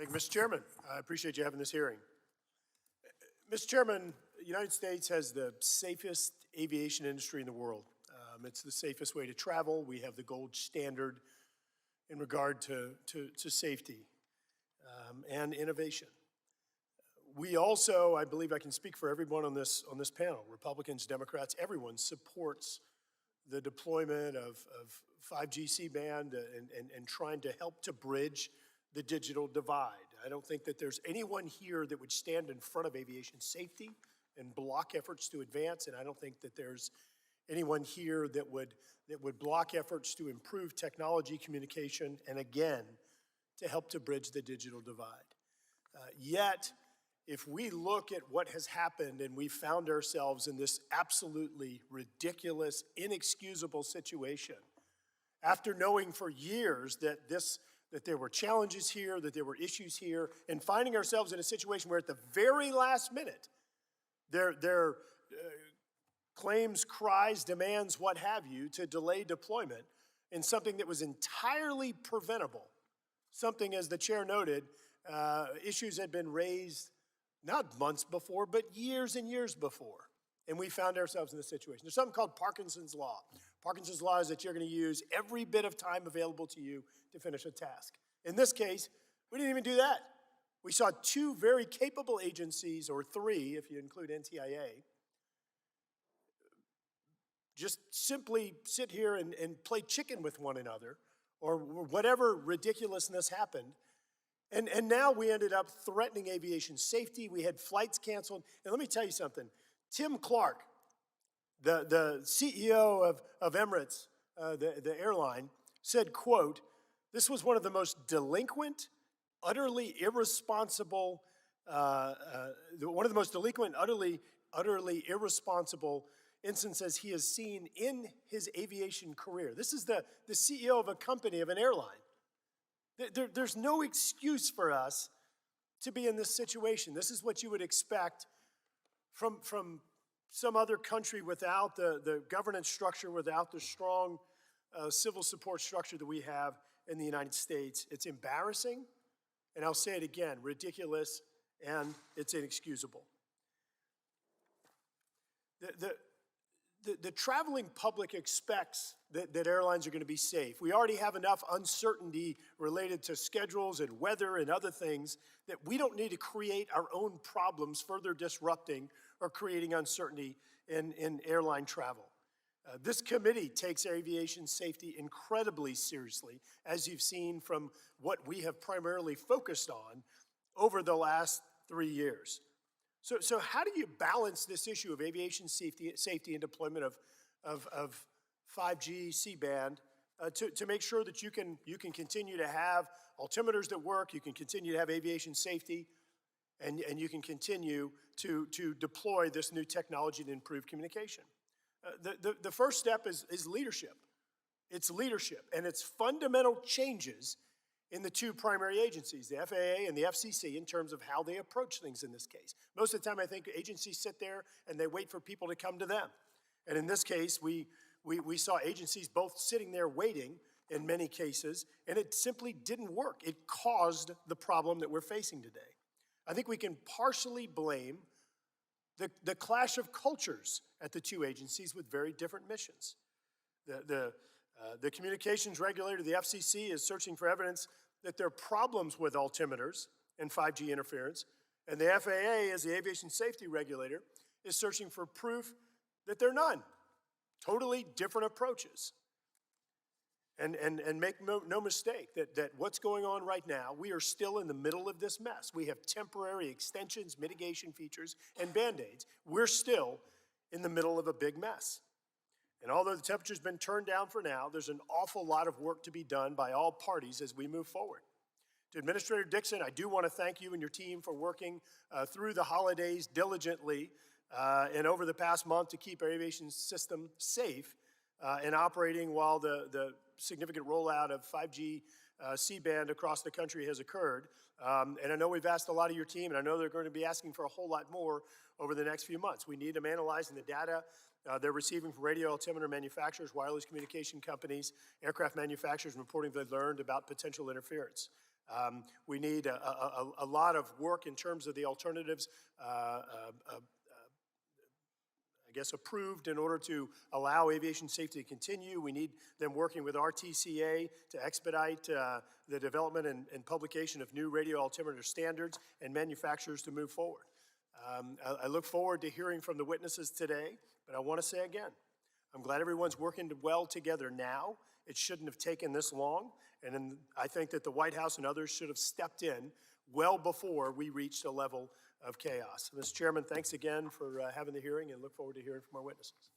Thank you, Mr. Chairman. I appreciate you having this hearing. Mr. Chairman, the United States has the safest aviation industry in the world. It's the safest way to travel. We have the gold standard in regard to safety and innovation. We also, I believe I can speak for everyone on this panel, Republicans, Democrats, everyone supports the deployment of 5G C-band and trying to help to bridge the digital divide. I don't think that there's anyone here that would stand in front of aviation safety and block efforts to advance, and I don't think that there's anyone here that would block efforts to improve technology, communication, and again, to help to bridge the digital divide. Yet, if we look at what has happened and we found ourselves in this absolutely ridiculous, inexcusable situation, after knowing for years that there were challenges here, that there were issues here, and finding ourselves in a situation where at the very last minute, their claims, cries, demands, what have you, to delay deployment in something that was entirely preventable. Something, as the chair noted, issues had been raised not months before, but years and years before. And we found ourselves in this situation. There's something called Parkinson's Law. Parkinson's Law is that you're going to use every bit of time available to you to finish a task. In this case, we didn't even do that. We saw two very capable agencies, or three if you include NTIA, just simply sit here and play chicken with one another, or whatever ridiculousness happened. And now we ended up threatening aviation safety. We had flights canceled. And let me tell you something. Tim Clark, the CEO of Emirates, the airline, said, quote, "This was one of the most delinquent, utterly irresponsible, utterly irresponsible instances he has seen in his aviation career." This is the CEO of a company, of an airline. There's no excuse for us to be in this situation. This is what you would expect from some other country without the governance structure, without the strong civil support structure that we have in the United States. It's embarrassing, and I'll say it again, ridiculous, and it's inexcusable. The traveling public expects that airlines are going to be safe. We already have enough uncertainty related to schedules and weather and other things that we don't need to create our own problems, further disrupting or creating uncertainty in airline travel. This committee takes aviation safety incredibly seriously, as you've seen from what we have primarily focused on over the last 3 years. So how do you balance this issue of aviation safety and deployment of 5G C-band to make sure that you can continue to have altimeters that work, you can continue to have aviation safety, and you can continue to deploy this new technology to improve communication? The first step is leadership. It's leadership, and it's fundamental changes in the two primary agencies, the FAA and the FCC, in terms of how they approach things in this case. Most of the time, I think agencies sit there and they wait for people to come to them. And in this case, we saw agencies both sitting there waiting in many cases, and it simply didn't work. It caused the problem that we're facing today. I think we can partially blame the clash of cultures at the two agencies with very different missions. The communications regulator, the FCC, is searching for evidence that there are problems with altimeters and 5G interference, and the FAA, as the aviation safety regulator, is searching for proof that there are none. Totally different approaches. And make no mistake that what's going on right now, we are still in the middle of this mess. We have temporary extensions, mitigation features, and Band-Aids. We're still in the middle of a big mess. And although the temperature's been turned down for now, there's an awful lot of work to be done by all parties as we move forward. To Administrator Dixon, I do want to thank you and your team for working through the holidays diligently and over the past month to keep our aviation system safe and operating while the significant rollout of 5G C-band across the country has occurred. And I know we've asked a lot of your team, and I know they're going to be asking for a whole lot more over the next few months. We need them analyzing the data they're receiving from radio altimeter manufacturers, wireless communication companies, aircraft manufacturers, reporting they've learned about potential interference. We need a lot of work in terms of the alternatives, I guess, approved in order to allow aviation safety to continue. We need them working with RTCA to expedite the development and publication of new radio altimeter standards and manufacturers to move forward. I look forward to hearing from the witnesses today, but I want to say again, I'm glad everyone's working well together now. It shouldn't have taken this long, and then I think that the White House and others should have stepped in well before we reached a level of chaos. Mr. Chairman, thanks again for having the hearing, and look forward to hearing from our witnesses.